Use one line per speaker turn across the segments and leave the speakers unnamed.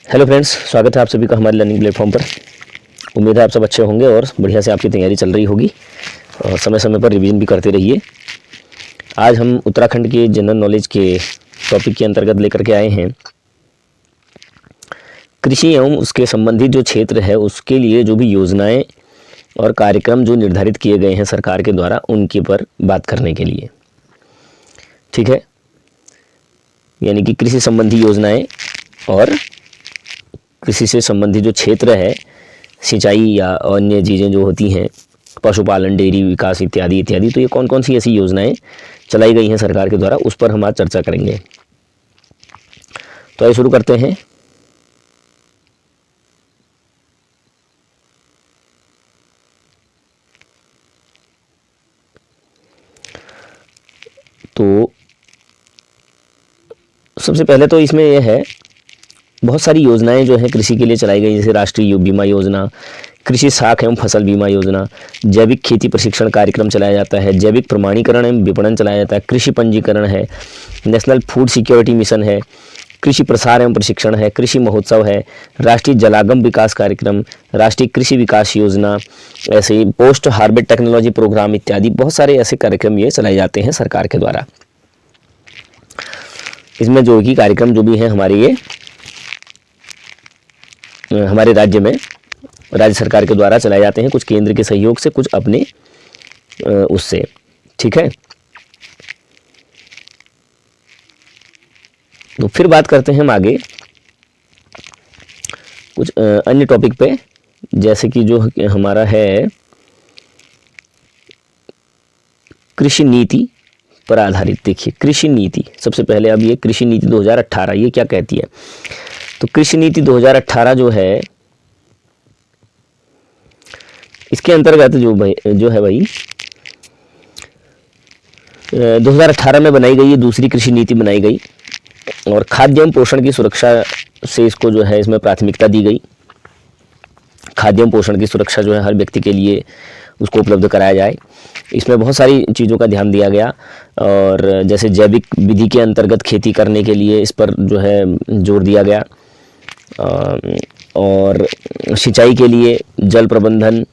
Hello friends, स्वागत है आप सभी का हमारे लर्निंग प्लेटफॉर्म पर। उम्मीद है आप सब अच्छे होंगे और बढ़िया से आपकी तैयारी चल रही होगी और समय समय पर रिवीजन भी करते रहिए। आज हम उत्तराखंड के जनरल नॉलेज के टॉपिक के अंतर्गत लेकर के आए हैं कृषि एवं उसके संबंधित जो क्षेत्र है उसके लिए जो भी योजनाएं और कार्यक्रम जो निर्धारित किए गए हैं सरकार के द्वारा, उनके पर बात करने के लिए। ठीक है, यानी कि कृषि संबंधी योजनाएं और कृषि से संबंधित जो क्षेत्र है, सिंचाई या अन्य चीज़ें जो होती हैं, पशुपालन, डेयरी विकास इत्यादि इत्यादि, तो ये कौन कौन सी ऐसी योजनाएं चलाई गई हैं सरकार के द्वारा, उस पर हम आज चर्चा करेंगे। तो आइए शुरू करते हैं। तो सबसे पहले तो इसमें यह है, बहुत सारी योजनाएं जो हैं कृषि के लिए चलाई गई, जैसे राष्ट्रीय बीमा योजना, कृषि साख एवं फसल बीमा योजना, जैविक खेती प्रशिक्षण कार्यक्रम चलाया जाता है, जैविक प्रमाणीकरण एवं विपणन चलाया जाता है, कृषि पंजीकरण है, नेशनल फूड सिक्योरिटी मिशन है, कृषि प्रसार एवं प्रशिक्षण है, कृषि महोत्सव है, राष्ट्रीय जलागम विकास कार्यक्रम, राष्ट्रीय कृषि विकास योजना, ऐसे ही पोस्ट हार्वेस्ट टेक्नोलॉजी प्रोग्राम इत्यादि बहुत सारे ऐसे कार्यक्रम ये चलाए जाते हैं सरकार के द्वारा। इसमें जो कि कार्यक्रम जो भी हैं हमारे, ये हमारे राज्य में राज्य सरकार के द्वारा चलाए जाते हैं, कुछ केंद्र के सहयोग से, कुछ अपने उससे। ठीक है, तो फिर बात करते हैं हम आगे कुछ अन्य टॉपिक पे, जैसे कि जो हमारा है कृषि नीति पर आधारित। देखिए, कृषि नीति सबसे पहले, अब ये कृषि नीति 2018 ये क्या कहती है। तो कृषि नीति 2018 जो है, इसके अंतर्गत जो है भाई 2018 में बनाई गई, ये दूसरी कृषि नीति बनाई गई और खाद्य एवं पोषण की सुरक्षा से इसको जो है इसमें प्राथमिकता दी गई। खाद्य एवं पोषण की सुरक्षा जो है हर व्यक्ति के लिए उसको उपलब्ध कराया जाए, इसमें बहुत सारी चीज़ों का ध्यान दिया गया। और जैसे जैविक विधि के अंतर्गत खेती करने के लिए इस पर जो है जोर दिया गया, और सिंचाई के लिए जल प्रबंधन,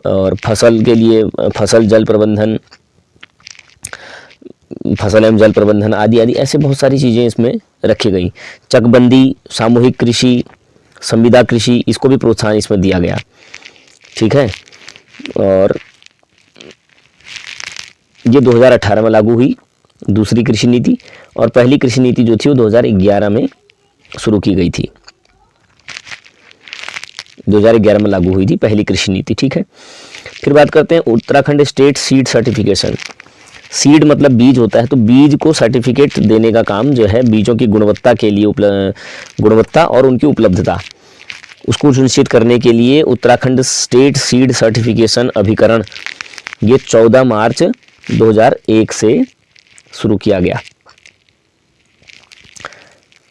और फसल के लिए फसल जल प्रबंधन, फसल एवं जल प्रबंधन आदि आदि, ऐसे बहुत सारी चीज़ें इसमें रखी गई। चकबंदी, सामूहिक कृषि, संविदा कृषि, इसको भी प्रोत्साहन इसमें दिया गया। ठीक है, और ये 2018 में लागू हुई दूसरी कृषि नीति, और पहली कृषि नीति जो थी वो 2011 में शुरू की गई थी। 2011 में लागू हुई थी पहली कृषि नीति। ठीक है, फिर बात करते हैं Uttarakhand state seed certification. Seed मतलब बीज होता है, तो बीज को सर्टिफिकेट देने का काम जो है, बीजों की गुणवत्ता के लिए गुणवत्ता और उनकी उपलब्धता उसको सुनिश्चित करने के लिए उत्तराखंड स्टेट सीड सर्टिफिकेशन अभिकरण ये 14 मार्च 2001 से शुरू किया गया।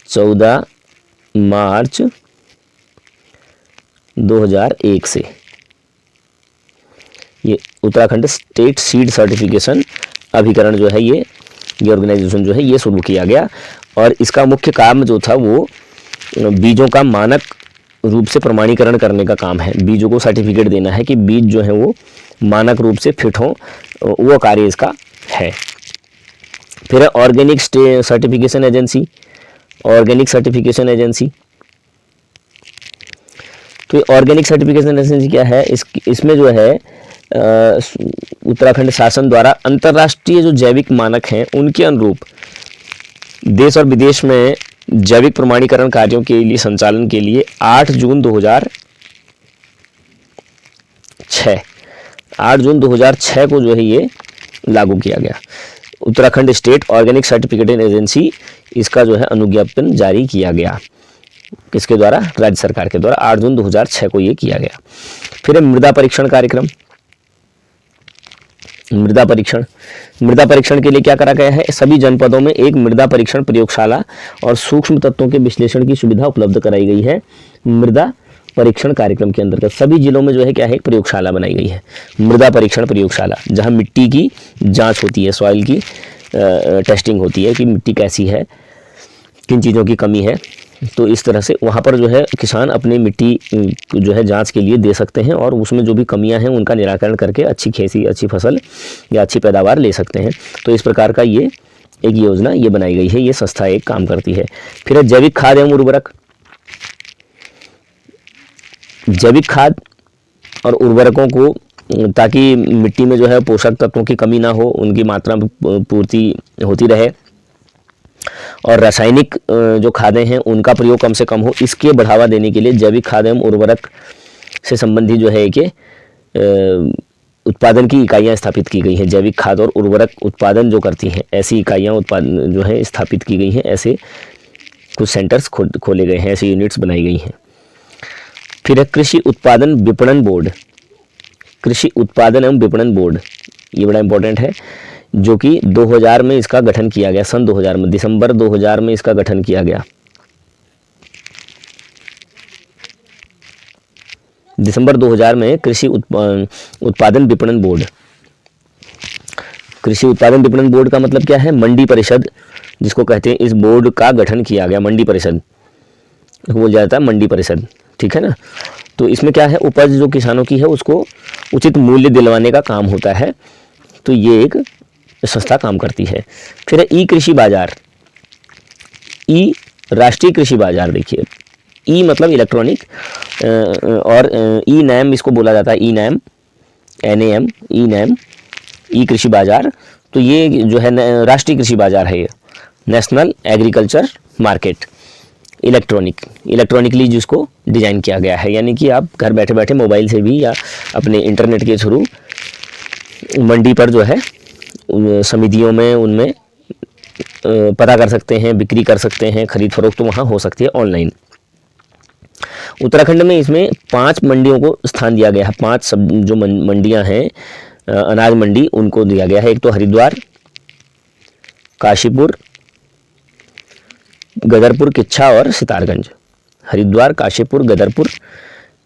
14 मार्च 2001 से ये उत्तराखंड स्टेट सीड सर्टिफिकेशन अभिकरण जो है, ये ऑर्गेनाइजेशन जो है ये शुरू किया गया। और इसका मुख्य काम जो था वो बीजों का मानक रूप से प्रमाणीकरण करने का काम है। बीजों को सर्टिफिकेट देना है कि बीज जो है वो मानक रूप से फिट हो, वो कार्य इसका है। फिर है organic certification agency, organic certification agency. तो ये ऑर्गेनिक सर्टिफिकेशन एजेंसी क्या है, इसमें जो है उत्तराखंड शासन द्वारा अंतर्राष्ट्रीय जो जैविक मानक हैं उनके अनुरूप देश और विदेश में जैविक प्रमाणीकरण कार्यों के लिए संचालन के लिए 8 जून 2006 को जो है ये लागू किया गया। Uttarakhand state organic certification agency, इसका जो है अनुज्ञापन जारी किया गया, किसके द्वारा, राज्य सरकार के द्वारा। 8 जून 2006 को ये किया गया। फिर है मृदा परीक्षण कार्यक्रम। मृदा परीक्षण के लिए क्या करा गया है, सभी जनपदों में एक मृदा परीक्षण प्रयोगशाला और सूक्ष्म तत्वों के विश्लेषण की सुविधा उपलब्ध कराई गई है। मृदा परीक्षण कार्यक्रम के अंतर्गत सभी जिलों में जो है क्या है, एक प्रयोगशाला बनाई गई है, मृदा परीक्षण प्रयोगशाला, जहां मिट्टी की जांच होती है, सॉइल की टेस्टिंग होती है कि मिट्टी कैसी है, किन चीज़ों की कमी है, तो इस तरह से वहाँ पर जो है किसान अपनी मिट्टी जो है जांच के लिए दे सकते हैं और उसमें जो भी कमियां हैं उनका निराकरण करके अच्छी खेती, अच्छी फसल या अच्छी पैदावार ले सकते हैं। तो इस प्रकार का ये एक योजना ये बनाई गई है, ये संस्था एक काम करती है। फिर है जैविक खाद एवं उर्वरक। जैविक खाद और उर्वरकों को, ताकि मिट्टी में जो है पोषक तत्वों की कमी ना हो, उनकी मात्रा पूर्ति होती रहे और रासायनिक जो खादें हैं उनका प्रयोग कम से कम हो, इसके बढ़ावा देने के लिए जैविक खाद एवं उर्वरक से संबंधित जो है कि उत्पादन की इकाइयां स्थापित की गई हैं। जैविक खाद और उर्वरक उत्पादन जो करती हैं ऐसी इकाइयां उत्पादन जो है स्थापित की गई हैं, ऐसे कुछ सेंटर्स खोले गए हैं, ऐसी यूनिट्स बनाई गई हैं। फिर है कृषि उत्पादन विपणन बोर्ड। कृषि उत्पादन एवं विपणन बोर्ड ये बड़ा इंपॉर्टेंट है, जो कि 2000 में इसका गठन किया गया। सन 2000 में, दिसंबर 2000 में इसका गठन किया गया। दिसंबर 2000 में कृषि उत्पादन विपणन बोर्ड। कृषि उत्पादन विपणन बोर्ड का मतलब क्या है? मंडी परिषद जिसको कहते हैं, इस बोर्ड का गठन किया गया। मंडी परिषद बोल जाता है, मंडी परिषद, ठीक है ना। तो इसमें क्या है, उपज जो किसानों की है उसको उचित मूल्य दिलवाने का काम होता है। तो ये एक संस्था काम करती है। फिर ई कृषि बाजार। ई राष्ट्रीय कृषि बाजार। देखिए, ई मतलब इलेक्ट्रॉनिक और ई नैम इसको बोला जाता है, E NAM, NAM, E NAM, E कृषि बाजार। तो ये जो है राष्ट्रीय कृषि बाजार है, ये नेशनल एग्रीकल्चर मार्केट। इलेक्ट्रॉनिकली जिसको डिज़ाइन किया गया है, यानी कि आप घर बैठे बैठे मोबाइल से भी या अपने इंटरनेट के थ्रू मंडी पर जो है समितियों में उनमें पता कर सकते हैं, बिक्री कर सकते हैं, खरीद फरोख्त तो वहाँ हो सकती है ऑनलाइन। उत्तराखंड में इसमें 5 मंडियों को स्थान दिया गया है। 5 सब जो मंडियां हैं अनाज मंडी, उनको दिया गया है। एक तो हरिद्वार, काशीपुर, गदरपुर, किच्छा और सितारगंज। हरिद्वार, काशीपुर, गदरपुर,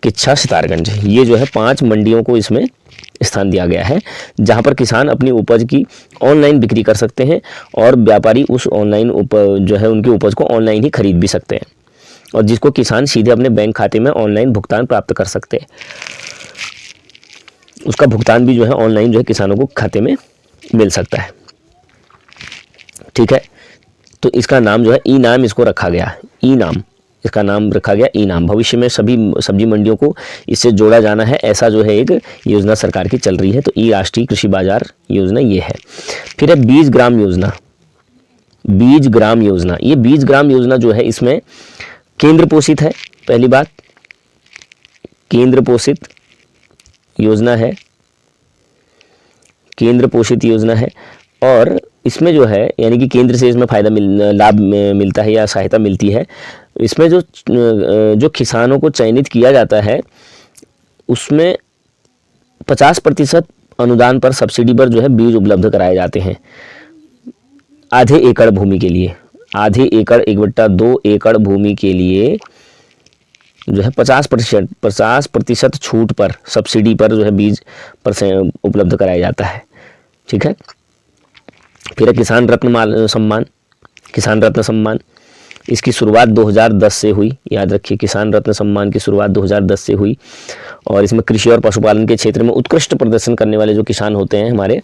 किच्छा, सितारगंज, ये जो है 5 मंडियों को इसमें स्थान दिया गया है, जहां पर किसान अपनी उपज की ऑनलाइन बिक्री कर सकते हैं और व्यापारी उस ऑनलाइन जो है उनकी उपज को ऑनलाइन ही खरीद भी सकते हैं, और जिसको किसान सीधे अपने बैंक खाते में ऑनलाइन भुगतान प्राप्त कर सकते हैं। उसका भुगतान भी जो है ऑनलाइन जो है किसानों को खाते में मिल सकता है, ठीक है। तो इसका नाम जो है ई नाम इसको रखा गया, ई नाम इसका नाम रखा गया, ई नाम। भविष्य में सभी सब्जी मंडियों को इससे जोड़ा जाना है, ऐसा जो है एक योजना सरकार की चल रही है। तो ई राष्ट्रीय कृषि बाजार योजना ये है। फिर है बीज ग्राम योजना। बीज ग्राम योजना, ये बीज ग्राम योजना जो है इसमें केंद्र पोषित है। पहली बात, केंद्र पोषित योजना है, केंद्र पोषित योजना है। और इसमें जो है यानी कि केंद्र से इसमें लाभ मिलता है या सहायता मिलती है। इसमें जो किसानों को चयनित किया जाता है उसमें 50% अनुदान पर, सब्सिडी पर जो है बीज उपलब्ध कराए जाते हैं। आधे एकड़ भूमि के लिए, आधे एकड़ 1/2 एकड़ भूमि के लिए जो है 50% छूट पर, सब्सिडी पर जो है बीज पर उपलब्ध कराया जाता है, ठीक है। फिर है किसान रत्न सम्मान। किसान रत्न सम्मान, इसकी शुरुआत 2010 से हुई, याद रखिए, किसान रत्न सम्मान की शुरुआत 2010 से हुई। और इसमें कृषि और पशुपालन के क्षेत्र में उत्कृष्ट प्रदर्शन करने वाले जो किसान होते हैं हमारे,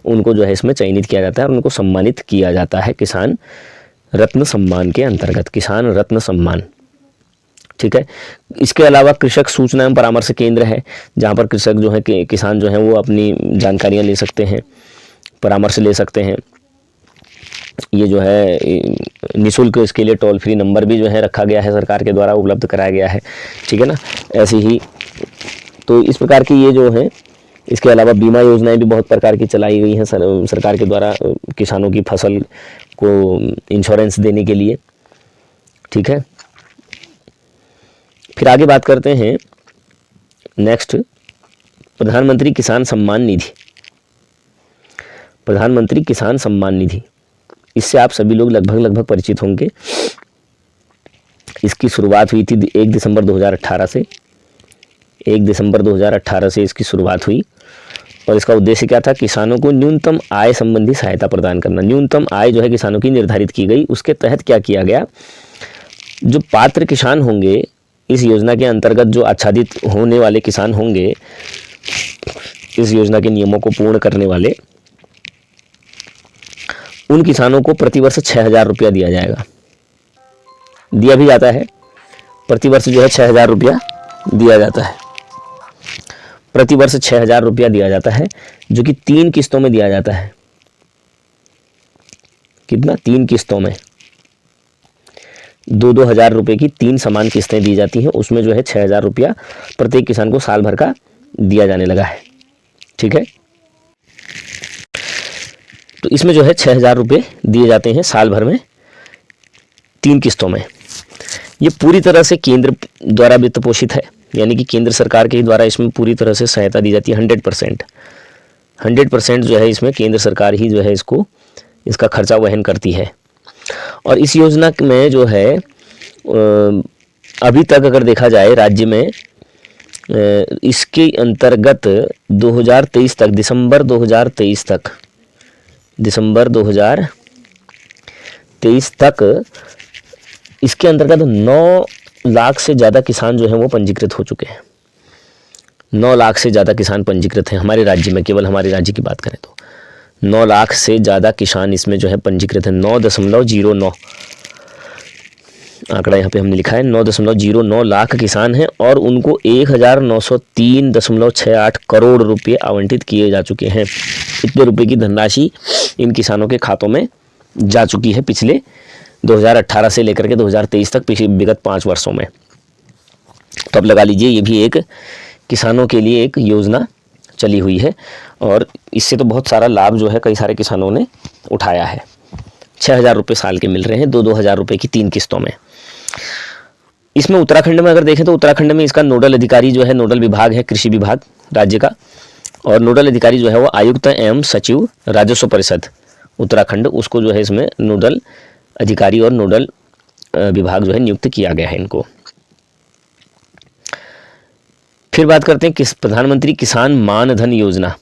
उनको जो है इसमें चयनित किया जाता है और उनको सम्मानित किया जाता है किसान रत्न सम्मान के अंतर्गत, किसान रत्न सम्मान, ठीक है। इसके अलावा कृषक सूचना एवं परामर्श केंद्र है, जहाँ पर कृषक जो है किसान जो है वो अपनी जानकारियाँ ले सकते हैं, परामर्श ले सकते हैं। ये जो है निःशुल्क इसके लिए टोल फ्री नंबर भी जो है रखा गया है, सरकार के द्वारा उपलब्ध कराया गया है, ठीक है ना। ऐसे ही तो इस प्रकार की ये जो है, इसके अलावा बीमा योजनाएं भी बहुत प्रकार की चलाई गई हैं सरकार के द्वारा किसानों की फसल को इंश्योरेंस देने के लिए, ठीक है। फिर आगे बात करते हैं नेक्स्ट, प्रधानमंत्री किसान सम्मान निधि। प्रधानमंत्री किसान सम्मान निधि, इससे आप सभी लोग लगभग परिचित होंगे। इसकी शुरुआत हुई थी 1 दिसंबर 2018 से। 1 दिसंबर 2018 से इसकी शुरुआत हुई और इसका उद्देश्य क्या था? किसानों को न्यूनतम आय संबंधी सहायता प्रदान करना। न्यूनतम आय जो है किसानों की निर्धारित की गई, उसके तहत क्या किया गया, जो पात्र किसान होंगे इस योजना के अंतर्गत, जो आच्छादित होने वाले किसान होंगे, इस योजना के नियमों को पूर्ण करने वाले, उन किसानों को प्रतिवर्ष 6,000 रुपया दिया जाएगा, दिया भी जाता है। प्रतिवर्ष जो है 6,000 रुपया दिया जाता है, प्रतिवर्ष 6,000 रुपया दिया जाता है, जो कि 3 किस्तों में दिया जाता है। कितना? 3 किस्तों में 2-2 हज़ार रुपये की 3 समान किस्तें दी जाती हैं। उसमें जो है 6,000 रुपया प्रत्येक किसान को साल भर का दिया जाने लगा है। ठीक है, तो इसमें जो है 6,000 रुपये दिए जाते हैं साल भर में 3 किस्तों में। ये पूरी तरह से केंद्र द्वारा वित्त पोषित है, यानी कि केंद्र सरकार के द्वारा इसमें पूरी तरह से सहायता दी जाती है। 100% जो है इसमें केंद्र सरकार ही जो है इसका खर्चा वहन करती है। और इस योजना में जो है अभी तक अगर देखा जाए राज्य में, इसके अंतर्गत 2023 तक, दिसंबर 2023 तक इसके अंतर्गत 9 लाख से ज़्यादा किसान जो हैं वो पंजीकृत हो चुके हैं। 9 लाख से ज़्यादा किसान पंजीकृत हैं हमारे राज्य में। केवल हमारे राज्य की बात करें तो 9 लाख से ज़्यादा किसान इसमें जो है पंजीकृत हैं। 9.09 आंकड़ा यहाँ पे हमने लिखा है, 9.09 लाख किसान हैं और उनको 1,903.68 करोड़ रुपए आवंटित किए जा चुके हैं। इतने रुपए की धनराशि इन किसानों के खातों में जा चुकी है पिछले 2018 से लेकर के 2023 तक, पिछले विगत 5 वर्षों में। तो अब लगा लीजिए ये भी एक किसानों के लिए एक योजना चली हुई है और इससे तो बहुत सारा लाभ जो है कई सारे किसानों ने उठाया है। 6,000 रुपये साल के मिल रहे हैं 2-2 हज़ार रुपये की 3 किस्तों में। इसमें उत्तराखंड में अगर देखें तो उत्तराखंड में इसका नोडल अधिकारी जो है, नोडल विभाग है कृषि विभाग राज्य का, और नोडल अधिकारी जो है वो आयुक्त एवं सचिव राजस्व परिषद उत्तराखंड, उसको जो है इसमें नोडल अधिकारी और नोडल विभाग जो है नियुक्त किया गया है इनको। फिर बात करते हैं प्रधानमंत्री किसान मानधन योजना।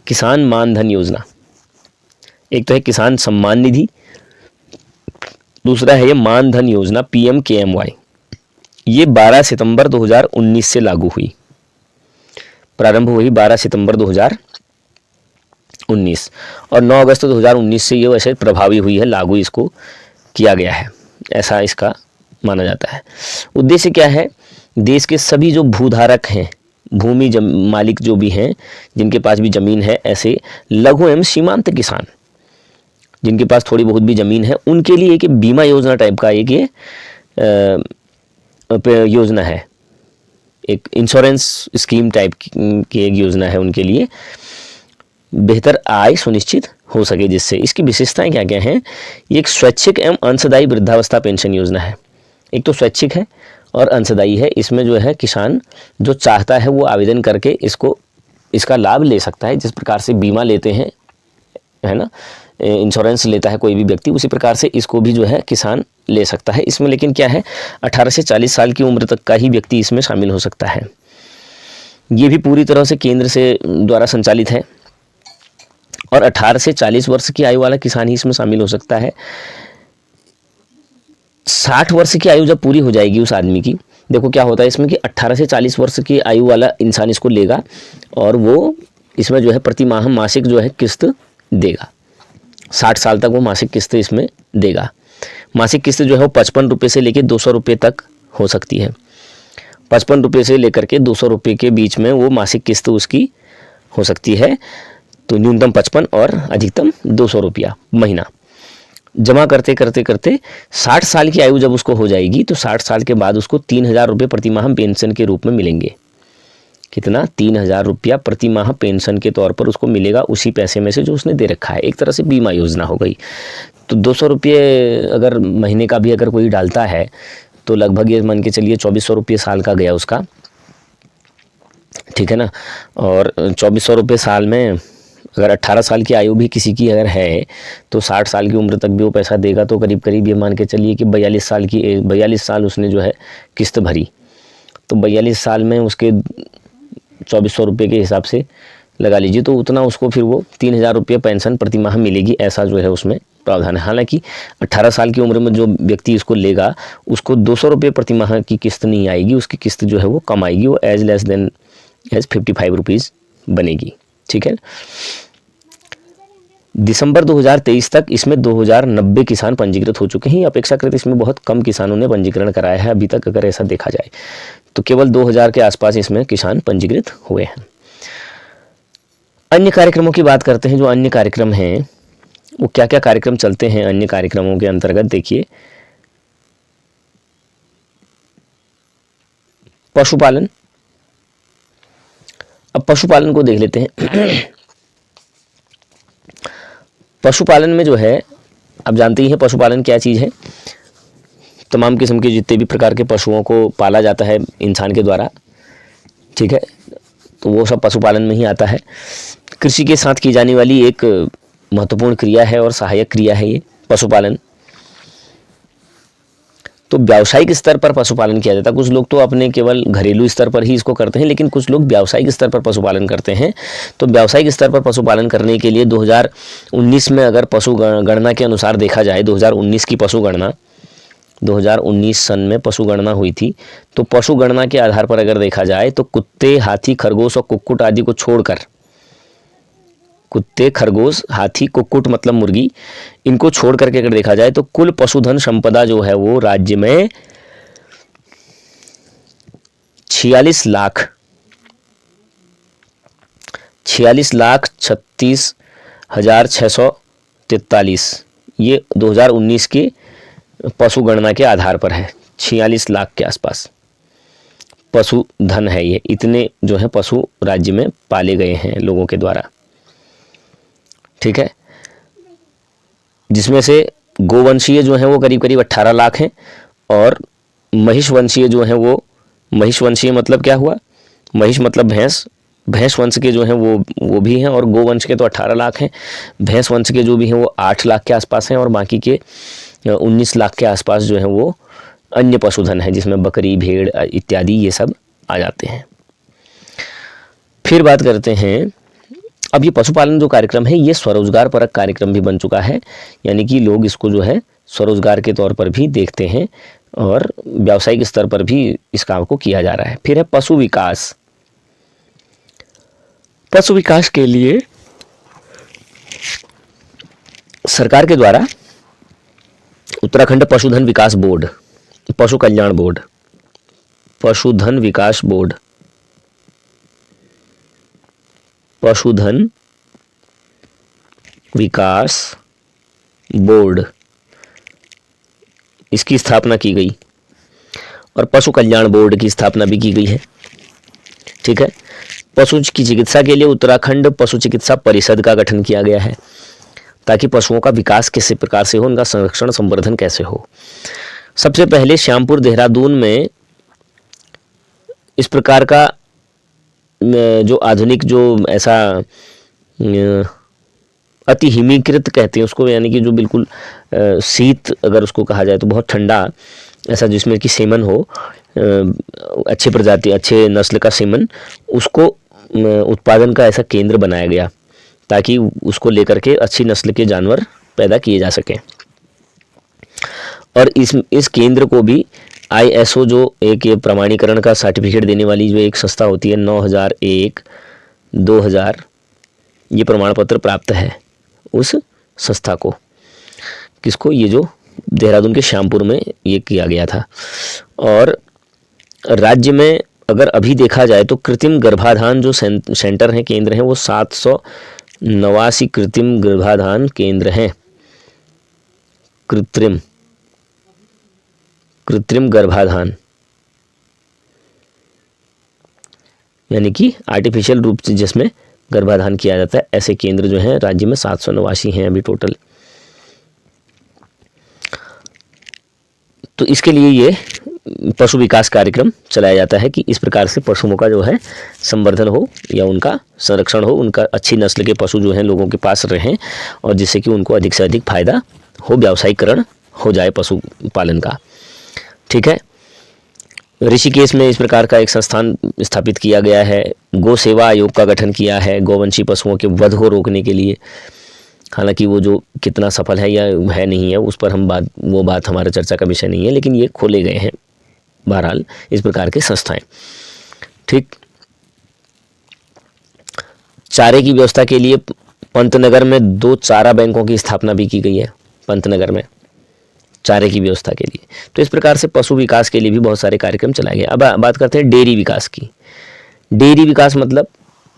किसान मानधन योजना, एक तो है किसान सम्मान निधि, दूसरा है ये मानधन योजना PMKMY। ये 12 सितंबर 2019 से लागू हुई, प्रारंभ हुई 12 सितंबर 2019 और 9 अगस्त 2019 से ये वैसे प्रभावी हुई है, लागू इसको किया गया है, ऐसा इसका माना जाता है। उद्देश्य क्या है? देश के सभी जो भूधारक हैं, भूमि मालिक जो भी हैं, जिनके पास भी ज़मीन है, ऐसे लघु एवं सीमांत किसान जिनके पास थोड़ी बहुत भी ज़मीन है, उनके लिए एक बीमा योजना टाइप का एक ये योजना है, एक इंश्योरेंस स्कीम टाइप की एक योजना है उनके लिए, बेहतर आय सुनिश्चित हो सके जिससे। इसकी विशेषताएं क्या क्या हैं? ये एक स्वैच्छिक एवं अंशदायी वृद्धावस्था पेंशन योजना है। एक तो स्वैच्छिक है और अंशदायी है। इसमें जो है किसान जो चाहता है वो आवेदन करके इसका लाभ ले सकता है। जिस प्रकार से बीमा लेते हैं, है ना, इंश्योरेंस लेता है कोई भी व्यक्ति, उसी प्रकार से इसको भी जो है किसान ले सकता है। इसमें लेकिन क्या है, 18 से 40 साल की उम्र तक का ही व्यक्ति इसमें शामिल हो सकता है। ये भी पूरी तरह से केंद्र से द्वारा संचालित है और 18 से 40 वर्ष की आयु वाला किसान ही इसमें शामिल हो सकता है। 60 वर्ष की आयु जब पूरी हो जाएगी उस आदमी की, देखो क्या होता है इसमें कि 18 से 40 वर्ष की आयु वाला इंसान इसको लेगा और वो इसमें जो है प्रति माह मासिक जो है किस्त देगा। 60 साल तक वो मासिक किस्त इसमें देगा। मासिक किस्त जो है वो 55 रुपये से लेकर 200 रुपये तक हो सकती है। 55 रुपये से लेकर के 200 रुपये के बीच में वो मासिक किस्त उसकी हो सकती है। तो न्यूनतम 55 और अधिकतम 200 रुपया महीना जमा करते करते करते 60 साल की आयु जब उसको हो जाएगी तो 60 साल के बाद उसको 3,000 रुपये प्रति माह पेंशन के रूप में मिलेंगे। कितना? 3,000 रुपया प्रति माह पेंशन के तौर पर उसको मिलेगा, उसी पैसे में से जो उसने दे रखा है। एक तरह से बीमा योजना हो गई। तो 200 रुपये अगर महीने का भी अगर कोई डालता है तो लगभग ये मान के चलिए 2,400 रुपये साल का गया उसका, ठीक है ना। और 2,400 रुपये साल में अगर 18 साल की आयु भी किसी की अगर है तो 60 साल की उम्र तक भी वो पैसा देगा। तो करीब करीब ये मान के चलिए कि 42 साल उसने जो है किस्त भरी, तो 42 साल में उसके 2,400 रुपये के हिसाब से लगा लीजिए, तो उतना उसको फिर वो 3,000 रुपये पेंशन प्रति माह मिलेगी, ऐसा जो है उसमें प्रावधान है। हालांकि 18 साल की उम्र में जो व्यक्ति इसको लेगा उसको 200 रुपये प्रति माह की किस्त नहीं आएगी, उसकी किस्त जो है वो कम आएगी, वो as less than as 55 rupees बनेगी। ठीक है। दिसंबर 2023 तक इसमें 2090 किसान पंजीकृत हो चुके हैं। अपेक्षाकृत इसमें बहुत कम किसानों ने पंजीकरण कराया है अभी तक, अगर ऐसा देखा जाए तो केवल 2000 के आसपास इसमें किसान पंजीकृत हुए हैं। अन्य कार्यक्रमों की बात करते हैं। जो अन्य कार्यक्रम हैं वो क्या क्या कार्यक्रम चलते हैं अन्य कार्यक्रमों के अंतर्गत, देखिए पशुपालन। अब पशुपालन को देख लेते हैं। पशुपालन में जो है, आप जानते ही हैं पशुपालन क्या चीज़ है। तमाम किस्म के जितने भी प्रकार के पशुओं को पाला जाता है इंसान के द्वारा, ठीक है, तो वो सब पशुपालन में ही आता है। कृषि के साथ की जाने वाली एक महत्वपूर्ण क्रिया है और सहायक क्रिया है ये पशुपालन। तो व्यावसायिक स्तर पर पशुपालन किया जाता है। कुछ लोग तो अपने केवल घरेलू स्तर पर ही इसको करते हैं, लेकिन कुछ लोग व्यावसायिक स्तर पर पशुपालन करते हैं। तो व्यावसायिक स्तर पर पशुपालन करने के लिए 2019 में अगर पशु गणना के अनुसार देखा जाए, 2019 की पशु गणना, 2019 सन में पशु गणना हुई थी, तो पशु गणना के आधार पर अगर देखा जाए तो कुत्ते, हाथी, खरगोश और कुक्कुट आदि को छोड़कर, कुत्ते, खरगोश, हाथी, कुक्कुट मतलब मुर्गी, इनको छोड़ करके अगर देखा जाए तो कुल पशुधन संपदा जो है वो राज्य में 46,36,36,643 ये 2019 की पशु गणना के आधार पर है। 46 लाख के आसपास पशुधन है ये, इतने जो है पशु राज्य में पाले गए हैं लोगों के द्वारा। ठीक है। जिसमें से गोवंशीय जो हैं वो करीब करीब 18 लाख हैं, और महिष वंशीय जो हैं वो, महिष वंशीय मतलब क्या हुआ, महिष मतलब भैंस, भैंस वंश के जो हैं वो भी हैं, और गोवंश के तो 18 लाख हैं। भैंस वंश के जो भी हैं वो 8 लाख के आसपास हैं, और बाकी के 19 लाख के आसपास जो हैं वो अन्य पशुधन है, जिसमें बकरी, भेड़ इत्यादि ये सब आ जाते हैं। फिर बात करते हैं, अब ये पशुपालन जो कार्यक्रम है ये स्वरोजगार परक कार्यक्रम भी बन चुका है, यानी कि लोग इसको जो है स्वरोजगार के तौर पर भी देखते हैं और व्यावसायिक स्तर पर भी इस काम को किया जा रहा है। फिर है पशु विकास। पशु विकास के लिए सरकार के द्वारा उत्तराखंड पशुधन विकास बोर्ड, पशु कल्याण बोर्ड, पशुधन विकास बोर्ड, पशुधन विकास बोर्ड, इसकी स्थापना की गई, और पशु कल्याण बोर्ड की स्थापना भी की गई है। ठीक है। पशु की चिकित्सा के लिए उत्तराखंड पशु चिकित्सा परिषद का गठन किया गया है, ताकि पशुओं का विकास किस प्रकार से हो, उनका संरक्षण संवर्धन कैसे हो। सबसे पहले श्यामपुर देहरादून में इस प्रकार का जो आधुनिक जो ऐसा अति हिमीकृत कहते हैं उसको, यानी कि जो बिल्कुल शीत अगर उसको कहा जाए तो बहुत ठंडा, ऐसा जिसमें कि सेमन हो, अच्छे प्रजाति अच्छे नस्ल का सेमन, उसको उत्पादन का ऐसा केंद्र बनाया गया, ताकि उसको लेकर के अच्छी नस्ल के जानवर पैदा किए जा सकें। और इस केंद्र को भी ISO जो एक ये प्रमाणीकरण का सर्टिफिकेट देने वाली जो एक संस्था होती है 9001/2000, ये प्रमाण पत्र प्राप्त है उस संस्था को। किसको? ये जो देहरादून के श्यामपुर में ये किया गया था। और राज्य में अगर अभी देखा जाए तो कृत्रिम गर्भाधान जो सेंटर हैं, केंद्र हैं, वो 789 कृत्रिम गर्भाधान केंद्र हैं। कृत्रिम गर्भाधान यानी कि आर्टिफिशियल रूप से जिसमें गर्भाधान किया जाता है, ऐसे केंद्र जो हैं राज्य में 789 हैं अभी टोटल। तो इसके लिए ये पशु विकास कार्यक्रम चलाया जाता है कि इस प्रकार से पशुओं का जो है संवर्धन हो या उनका संरक्षण हो, उनका अच्छी नस्ल के पशु जो हैं लोगों के पास रहें, और जिससे कि उनको अधिक से अधिक फायदा हो, व्यावसायिकरण हो जाए पशुपालन का। ठीक है। ऋषिकेश में इस प्रकार का एक संस्थान स्थापित किया गया है। गौ सेवा आयोग का गठन किया है गौवंशी पशुओं के वध को रोकने के लिए। हालांकि वो जो कितना सफल है या है नहीं है उस पर हम वो बात हमारा चर्चा का विषय नहीं है, लेकिन ये खोले गए हैं बहरहाल इस प्रकार के संस्थाएं। ठीक, चारे की व्यवस्था के लिए पंतनगर में 2 चारा बैंकों की स्थापना भी की गई है, पंतनगर में चारे की व्यवस्था के लिए। तो इस प्रकार से पशु विकास के लिए भी बहुत सारे कार्यक्रम चलाए गए। अब बात करते हैं डेयरी विकास की। डेयरी विकास मतलब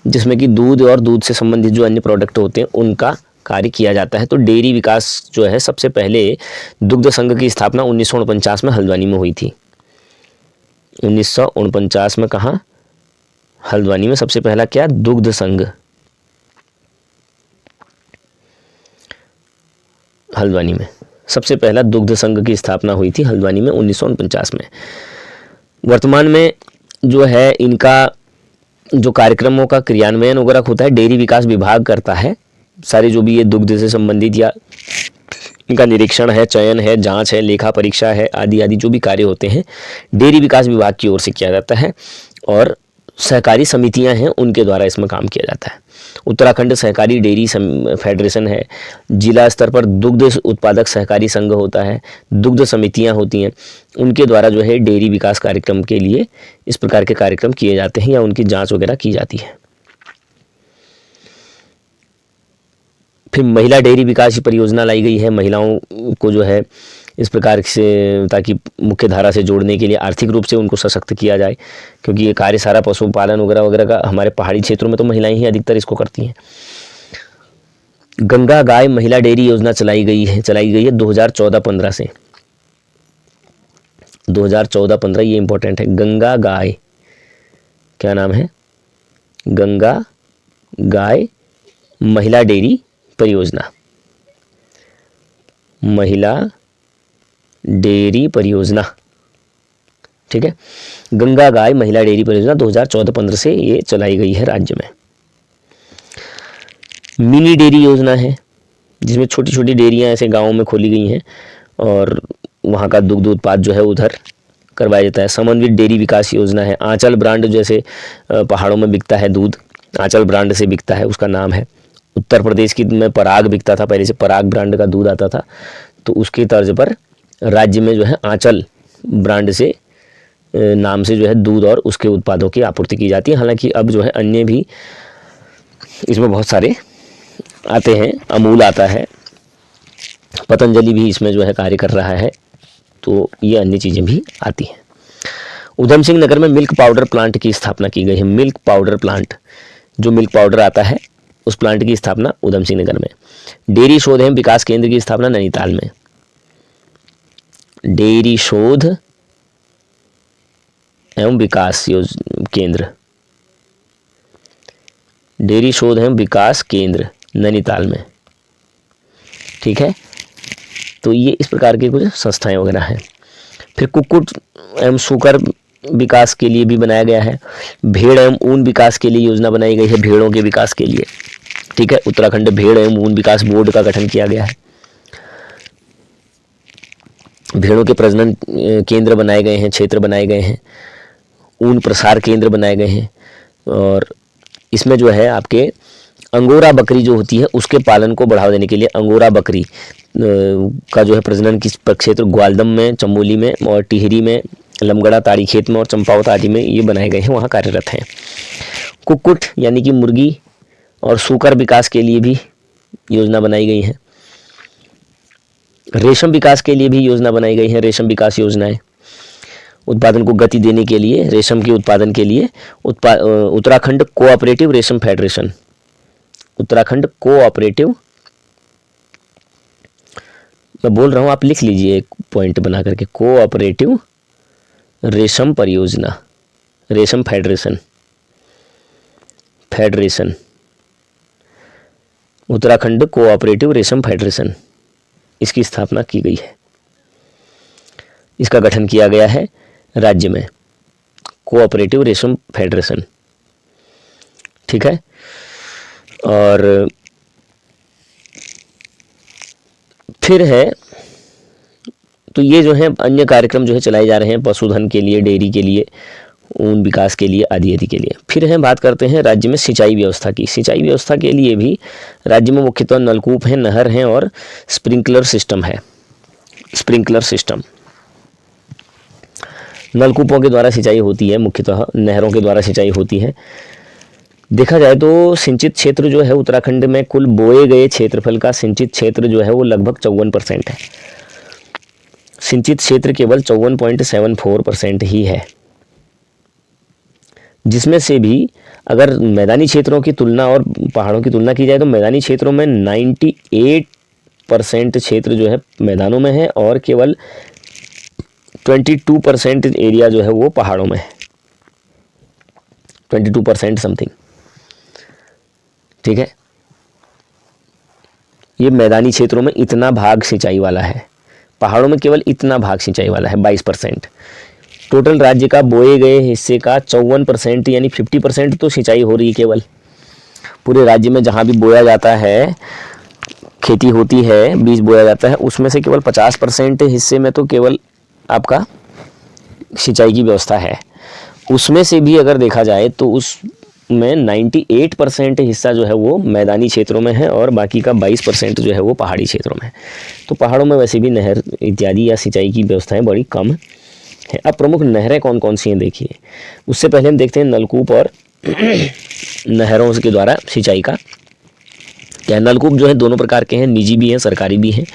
जिसमें कि दूध और दूध से संबंधित जो अन्य प्रोडक्ट होते हैं उनका कार्य किया जाता है। तो डेयरी विकास जो है, सबसे पहले दुग्ध संघ की स्थापना 1949 में हल्द्वानी में हुई थी। 1949 में कहाँ? हल्द्वानी में सबसे पहला क्या? दुग्ध संघ, हल्द्वानी में सबसे पहला दुग्ध संघ की स्थापना हुई थी हल्द्वानी में 1949 में। वर्तमान में जो है इनका जो कार्यक्रमों का क्रियान्वयन वगैरह होता है डेयरी विकास विभाग करता है। सारे जो भी ये दुग्ध से संबंधित या इनका निरीक्षण है, चयन है, जांच है, लेखा परीक्षा है, आदि आदि जो भी कार्य होते हैं डेयरी विकास विभाग की ओर से किया जाता है और सहकारी समितियां हैं उनके द्वारा इसमें काम किया जाता है। उत्तराखंड सहकारी डेयरी फेडरेशन है, जिला स्तर पर दुग्ध उत्पादक सहकारी संघ होता है, दुग्ध समितियां होती हैं, उनके द्वारा जो है डेयरी विकास कार्यक्रम के लिए इस प्रकार के कार्यक्रम किए जाते हैं या उनकी जांच वगैरह की जाती है। फिर महिला डेयरी विकास परियोजना लाई गई है, महिलाओं को जो है इस प्रकार से ताकि मुख्य धारा से जोड़ने के लिए आर्थिक रूप से उनको सशक्त किया जाए, क्योंकि ये कार्य सारा पशुपालन वगैरह वगैरह का हमारे पहाड़ी क्षेत्रों में तो महिलाएं ही अधिकतर इसको करती हैं। गंगा गाय महिला डेयरी योजना चलाई गई है 2014-15 से। 2014-15 ये इंपॉर्टेंट है। गंगा गाय, क्या नाम है? गंगा गाय महिला डेयरी परियोजना, महिला डेयरी परियोजना। ठीक है, गंगा गाय महिला डेयरी परियोजना 2014-15 से ये चलाई गई है राज्य में। मिनी डेयरी योजना है जिसमें छोटी छोटी डेयरियां ऐसे गांवों में खोली गई हैं और वहां का दुग्ध उत्पाद जो है उधर करवाया जाता है। समन्वित डेयरी विकास योजना है। आंचल ब्रांड, जैसे पहाड़ों में बिकता है दूध, आंचल ब्रांड से बिकता है, उसका नाम है। उत्तर प्रदेश की में पराग बिकता था, पहले से पराग ब्रांड का दूध आता था, तो उसकी तर्ज पर राज्य में जो है आंचल ब्रांड से नाम से जो है दूध और उसके उत्पादों की आपूर्ति की जाती है। हालांकि अब जो है अन्य भी इसमें बहुत सारे आते हैं, अमूल आता है, पतंजलि भी इसमें जो है कार्य कर रहा है, तो ये अन्य चीज़ें भी आती हैं। उधम सिंह नगर में मिल्क पाउडर प्लांट की स्थापना की गई है। मिल्क पाउडर प्लांट, जो मिल्क पाउडर आता है उस प्लांट की स्थापना उधम सिंह नगर में। डेयरी शोध एवं विकास केंद्र की स्थापना नैनीताल में। डेयरी शोध एवं विकास केंद्र, डेयरी शोध एवं विकास केंद्र नैनीताल में। ठीक है, तो ये इस प्रकार के कुछ संस्थाएं वगैरह हैं। फिर कुक्कुट एवं सूकर विकास के लिए भी बनाया गया है। भेड़ एवं ऊन विकास के लिए योजना बनाई गई है, भेड़ों के विकास के लिए। ठीक है, उत्तराखंड भेड़ एवं ऊन विकास बोर्ड का गठन किया गया है। भेड़ों के प्रजनन केंद्र बनाए गए हैं, क्षेत्र बनाए गए हैं, ऊन प्रसार केंद्र बनाए गए हैं और इसमें जो है आपके अंगोरा बकरी जो होती है उसके पालन को बढ़ावा देने के लिए अंगोरा बकरी का जो है प्रजनन की क्षेत्र ग्वालदम में, चमोली में और टिहरी में, लमगड़ा, ताड़ीखेत में और चंपावत आदि में ये बनाए गए हैं, वहाँ कार्यरत हैं। कुक्कुट यानी कि मुर्गी और सूकर विकास के लिए भी योजना बनाई गई है। रेशम विकास के लिए भी योजना बनाई गई है, रेशम विकास योजनाएं। उत्पादन को गति देने के लिए, रेशम के उत्पादन के लिए उत्तराखंड कोऑपरेटिव रेशम फेडरेशन, उत्तराखंड कोऑपरेटिव, मैं बोल रहा हूँ आप लिख लीजिए एक पॉइंट बना करके, कोऑपरेटिव रेशम परियोजना, रेशम फेडरेशन, फेडरेशन, उत्तराखंड कोऑपरेटिव रेशम फेडरेशन, इसकी स्थापना की गई है। इसका गठन किया गया है राज्य में, कोऑपरेटिव रेशम फेडरेशन। ठीक है, और फिर है तो ये जो है अन्य कार्यक्रम जो है चलाए जा रहे हैं पशुधन के लिए, डेयरी के लिए, ऊन विकास के लिए आदि आदि के लिए। फिर है बात करते हैं राज्य में सिंचाई व्यवस्था की। सिंचाई व्यवस्था के लिए भी राज्य में मुख्यतः नलकूप हैं, नहर हैं और स्प्रिंकलर सिस्टम है। स्प्रिंकलर सिस्टम, नलकूपों के द्वारा सिंचाई होती है, मुख्यतः नहरों के द्वारा सिंचाई होती है। देखा जाए तो सिंचित क्षेत्र जो है उत्तराखंड में कुल बोए गए क्षेत्रफल का सिंचित क्षेत्र जो है वो लगभग 54% है। सिंचित क्षेत्र केवल 54.74% ही है, जिसमें से भी अगर मैदानी क्षेत्रों की तुलना और पहाड़ों की तुलना की जाए तो मैदानी क्षेत्रों में 98% क्षेत्र जो है मैदानों में है और केवल 22% एरिया जो है वो पहाड़ों में है, 22% समथिंग। ठीक है, ये मैदानी क्षेत्रों में इतना भाग सिंचाई वाला है, पहाड़ों में केवल इतना भाग सिंचाई वाला है 22%। टोटल राज्य का बोए गए हिस्से का 54% यानी 50% तो सिंचाई हो रही है केवल। पूरे राज्य में जहाँ भी बोया जाता है, खेती होती है, बीज बोया जाता है, उसमें से केवल 50% हिस्से में तो केवल आपका सिंचाई की व्यवस्था है। उसमें से भी अगर देखा जाए तो उसमें 98% हिस्सा जो है वो मैदानी क्षेत्रों में है और बाकी का 22% जो है वो पहाड़ी क्षेत्रों में है। तो पहाड़ों में वैसे भी नहर इत्यादि या सिंचाई की व्यवस्थाएं बड़ी कम है। अब प्रमुख नहरें कौन कौन सी हैं देखिए। उससे पहले हम देखते हैं नलकूप और नहरों के द्वारा सिंचाई का क्या। नलकूप जो है दोनों प्रकार के हैं, निजी भी हैं, सरकारी भी हैं।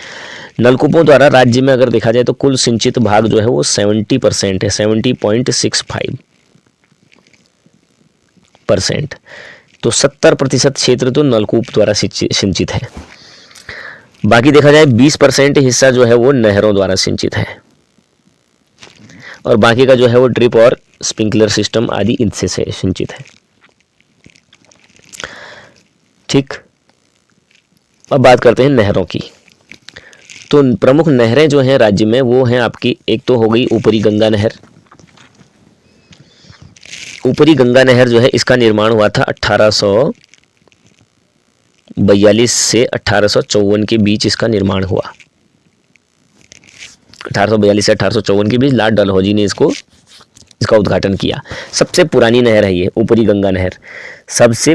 नलकूपों द्वारा राज्य में अगर देखा जाए तो कुल सिंचित भाग जो है वो 70% है, 70.65%। तो 70% क्षेत्र तो नलकूप द्वारा सिंचित है। बाकी देखा जाए 20% हिस्सा जो है वो नहरों द्वारा सिंचित है और बाकी का जो है वो ड्रिप और स्प्रिंकलर सिस्टम आदि इनसे से सिंचित है। ठीक, अब बात करते हैं नहरों की। तो प्रमुख नहरें जो हैं राज्य में वो हैं आपकी, एक तो हो गई ऊपरी गंगा नहर। ऊपरी गंगा नहर जो है इसका निर्माण हुआ था 1842 से 1854 के बीच इसका निर्माण हुआ। 1842 से 1854 के बीच लॉर्ड डलहौजी ने इसका उद्घाटन किया। सबसे पुरानी नहर है ये ऊपरी गंगा नहर, सबसे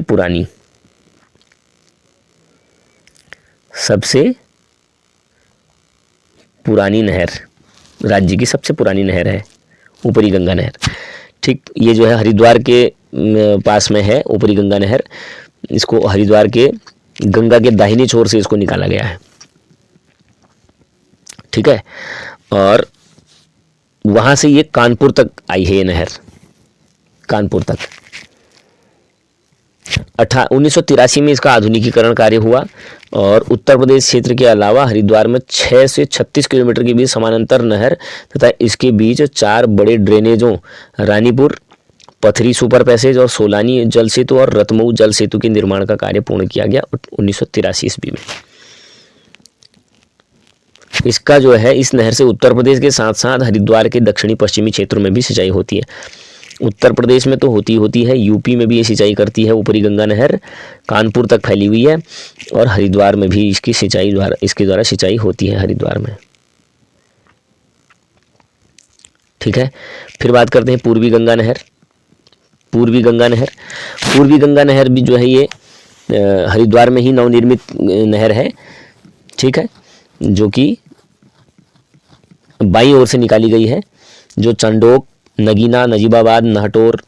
पुरानी नहर, राज्य की सबसे पुरानी नहर है ऊपरी गंगा नहर। ठीक, ये जो है हरिद्वार के पास में है ऊपरी गंगा नहर। इसको हरिद्वार के गंगा के दाहिने छोर से इसको निकाला गया है। ठीक है, और वहां से ये कानपुर तक आई है ये नहर, कानपुर तक। 1983 में इसका आधुनिकीकरण कार्य हुआ और उत्तर प्रदेश क्षेत्र के अलावा हरिद्वार में 6 से 36 किलोमीटर के बीच समानांतर नहर तथा इसके बीच 4 बड़े ड्रेनेजों रानीपुर, पथरी सुपर पैसेज और सोलानी जल सेतु और रतमऊ जल सेतु के निर्माण का कार्य पूर्ण किया गया 1983 ईस्वी में। इसका जो है इस नहर से उत्तर प्रदेश के साथ साथ हरिद्वार के दक्षिणी पश्चिमी क्षेत्रों में भी सिंचाई होती है। उत्तर प्रदेश में तो होती है, यूपी में भी ये सिंचाई करती है ऊपरी गंगा नहर, कानपुर तक फैली हुई है और हरिद्वार में भी इसके द्वारा सिंचाई होती है हरिद्वार में। ठीक है, फिर बात करते हैं पूर्वी गंगा नहर। पूर्वी गंगा नहर भी जो है ये हरिद्वार में ही नवनिर्मित नहर है। ठीक है, जो कि बाईं ओर से निकाली गई है, जो चंडोक, नगीना, नजीबाबाद, नाहटोर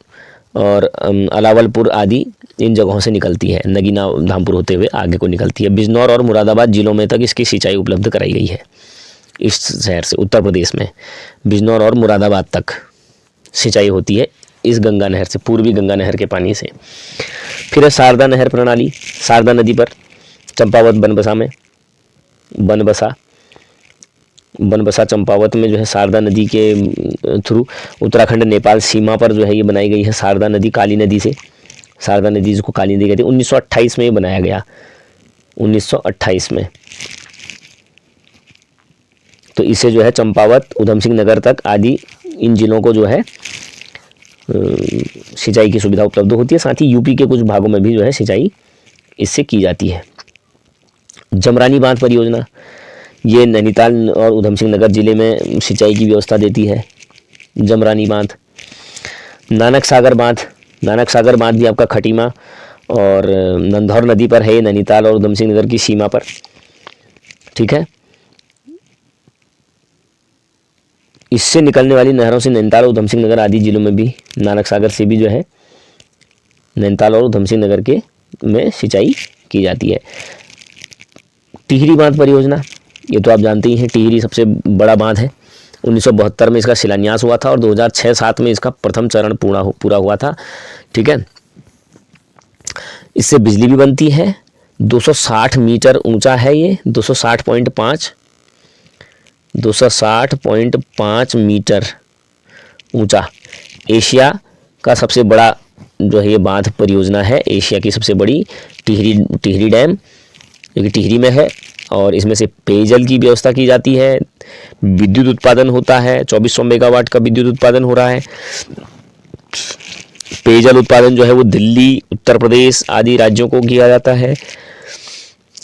और अलावलपुर आदि इन जगहों से निकलती है। नगीना धामपुर होते हुए आगे को निकलती है। बिजनौर और मुरादाबाद जिलों में तक इसकी सिंचाई उपलब्ध कराई गई है। इस शहर से उत्तर प्रदेश में बिजनौर और मुरादाबाद तक सिंचाई होती है इस गंगा नहर से, पूर्वी गंगा नहर के पानी से। फिर है शारदा नहर प्रणाली। शारदा नदी पर चंपावत बनबसा चंपावत में जो है शारदा नदी के थ्रू उत्तराखंड नेपाल सीमा पर जो है ये बनाई गई है शारदा नदी, काली नदी से। शारदा नदी जिसको काली नदी कहती है, 1928 में ये बनाया गया, 1928 में। तो इसे जो है चंपावत, उधम सिंह नगर तक आदि इन जिलों को जो है सिंचाई की सुविधा उपलब्ध होती है। साथ ही यूपी के कुछ भागों में भी जो है सिंचाई इससे की जाती है। जमरानी बांध परियोजना, ये नैनीताल और उधम सिंह नगर जिले में सिंचाई की व्यवस्था देती है। जमरानी बांध नानक सागर बांध भी आपका खटीमा और नंधौर नदी पर है, नैनीताल और उधम सिंह नगर की सीमा पर। ठीक है, इससे निकलने वाली नहरों से नैनीताल और उधम सिंह नगर आदि जिलों में भी, नानक सागर से भी जो है नैनीताल और उधम सिंह नगर के में सिंचाई की जाती है। टिहरी बांध परियोजना, ये तो आप जानते ही हैं, टिहरी सबसे बड़ा बांध है। 1972 में इसका शिलान्यास हुआ था और 2006-07 में इसका प्रथम चरण पूरा हुआ था। ठीक है, इससे बिजली भी बनती है। 260 मीटर ऊंचा है ये, 260.5 मीटर ऊंचा। एशिया का सबसे बड़ा जो है ये बांध परियोजना है, एशिया की सबसे बड़ी टिहरी डैम, जो कि टिहरी में है। और इसमें से पेयजल की व्यवस्था की जाती है, विद्युत उत्पादन होता है, 2400 मेगावाट का विद्युत उत्पादन हो रहा है। पेयजल उत्पादन जो है वो दिल्ली, उत्तर प्रदेश आदि राज्यों को किया जाता है।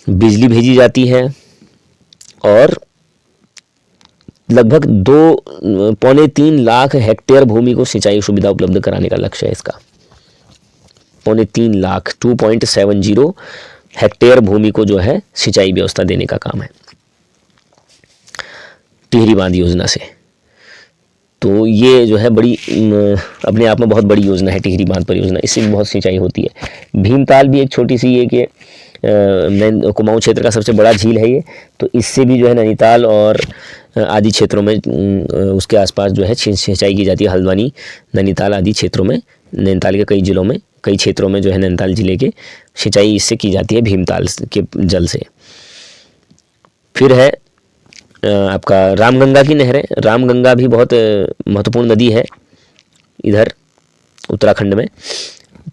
बिजली भेजी जाती है और लगभग 2.3 लाख हेक्टेयर भूमि को सिंचाई सुविधा उपलब्ध कराने का लक्ष्य है इसका। 3.5 लाख 2.70 हेक्टेयर भूमि को जो है सिंचाई व्यवस्था देने का काम है टिहरी बांध योजना से। तो ये जो है बड़ी अपने आप में बहुत बड़ी योजना है टिहरी बांध परियोजना, इससे भी बहुत सिंचाई होती है। भीमताल भी एक छोटी सी, ये कि कुमाऊं क्षेत्र का सबसे बड़ा झील है ये, तो इससे भी जो है नैनीताल और आदि क्षेत्रों में उसके आसपास जो है सिंचाई की जाती है। हल्द्वानी, नैनीताल आदि क्षेत्रों में, नैनीताल के कई जिलों में, कई क्षेत्रों में जो है नैनीताल जिले के सिंचाई इससे की जाती है भीमताल के जल से। फिर है आपका रामगंगा की नहरें। रामगंगा भी बहुत महत्वपूर्ण नदी है इधर उत्तराखंड में।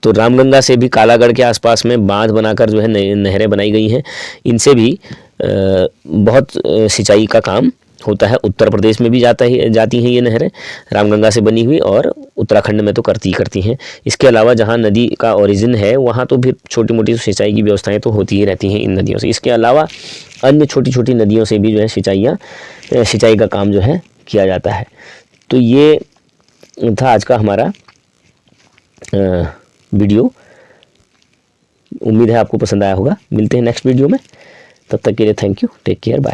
तो रामगंगा से भी कालागढ़ के आसपास में बांध बनाकर जो है नहरें बनाई गई हैं। इनसे भी बहुत सिंचाई का काम होता है। उत्तर प्रदेश में भी जाती हैं ये नहरें रामगंगा से बनी हुई, और उत्तराखंड में तो करती हैं। इसके अलावा जहाँ नदी का ओरिजिन है वहाँ तो भी छोटी मोटी सिंचाई की व्यवस्थाएं तो होती ही रहती हैं इन नदियों से। इसके अलावा अन्य छोटी छोटी नदियों से भी जो है सिंचाई का काम जो है किया जाता है। तो ये था आज का हमारा वीडियो। उम्मीद है आपको पसंद आया होगा। मिलते हैं नेक्स्ट वीडियो में, तब तक के लिए thank you, take care, bye.